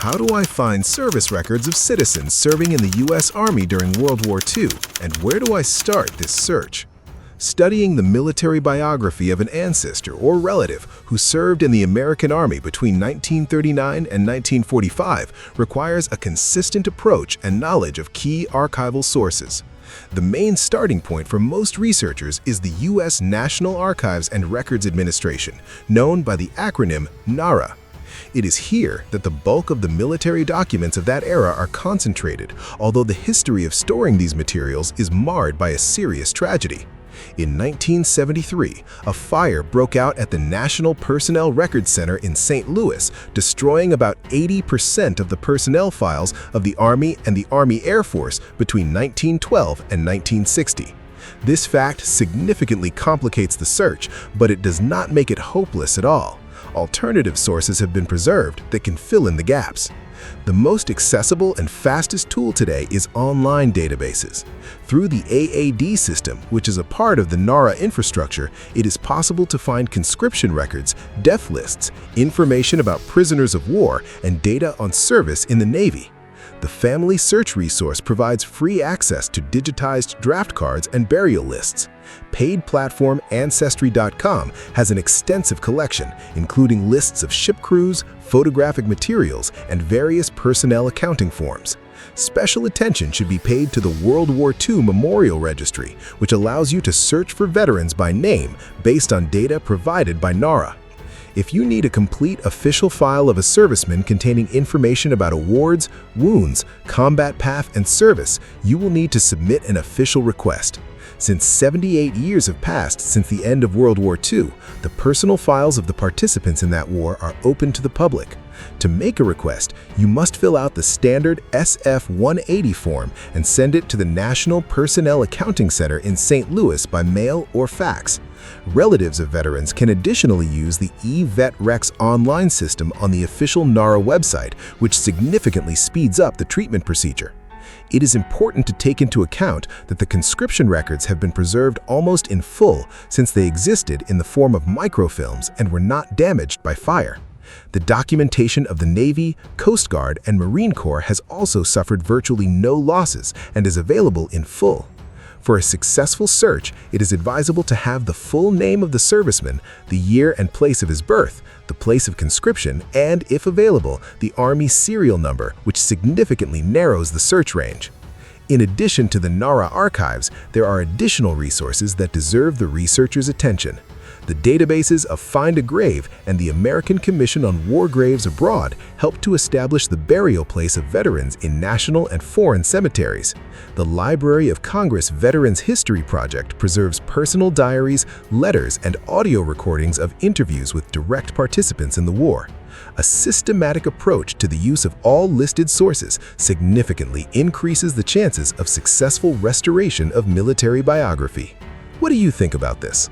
How do I find service records of citizens serving in the U.S. Army during World War II, and where do I start this search? Studying the military biography of an ancestor or relative who served in the American Army between 1939 and 1945 requires a consistent approach and knowledge of key archival sources. The main starting point for most researchers is the U.S. National Archives and Records Administration, known by the acronym NARA. It is here that the bulk of the military documents of that era are concentrated, although the history of storing these materials is marred by a serious tragedy. In 1973, a fire broke out at the National Personnel Records Center in St. Louis, destroying about 80% of the personnel files of the Army and the Army Air Force between 1912 and 1960. This fact significantly complicates the search, but it does not make it hopeless at all. Alternative sources have been preserved that can fill in the gaps. The most accessible and fastest tool today is online databases. Through the AAD system, which is a part of the NARA infrastructure, it is possible to find conscription records, death lists, information about prisoners of war, and data on service in the Navy. The Family Search resource provides free access to digitized draft cards and burial lists. Paid platform Ancestry.com has an extensive collection, including lists of ship crews, photographic materials, and various personnel accounting forms. Special attention should be paid to the World War II Memorial Registry, which allows you to search for veterans by name based on data provided by NARA. If you need a complete official file of a serviceman containing information about awards, wounds, combat path, and service, you will need to submit an official request. Since 78 years have passed since the end of World War II, the personal files of the participants in that war are open to the public. To make a request, you must fill out the standard SF-180 form and send it to the National Personnel Accounting Center in St. Louis by mail or fax. Relatives of veterans can additionally use the eVetRex online system on the official NARA website, which significantly speeds up the treatment procedure. It is important to take into account that the conscription records have been preserved almost in full since they existed in the form of microfilms and were not damaged by fire. The documentation of the Navy, Coast Guard, and Marine Corps has also suffered virtually no losses and is available in full. For a successful search, it is advisable to have the full name of the serviceman, the year and place of his birth, the place of conscription, and, if available, the Army serial number, which significantly narrows the search range. In addition to the NARA archives, there are additional resources that deserve the researcher's attention. The databases of Find a Grave and the American Commission on War Graves Abroad help to establish the burial place of veterans in national and foreign cemeteries. The Library of Congress Veterans History Project preserves personal diaries, letters, and audio recordings of interviews with direct participants in the war. A systematic approach to the use of all listed sources significantly increases the chances of successful restoration of military biography. What do you think about this?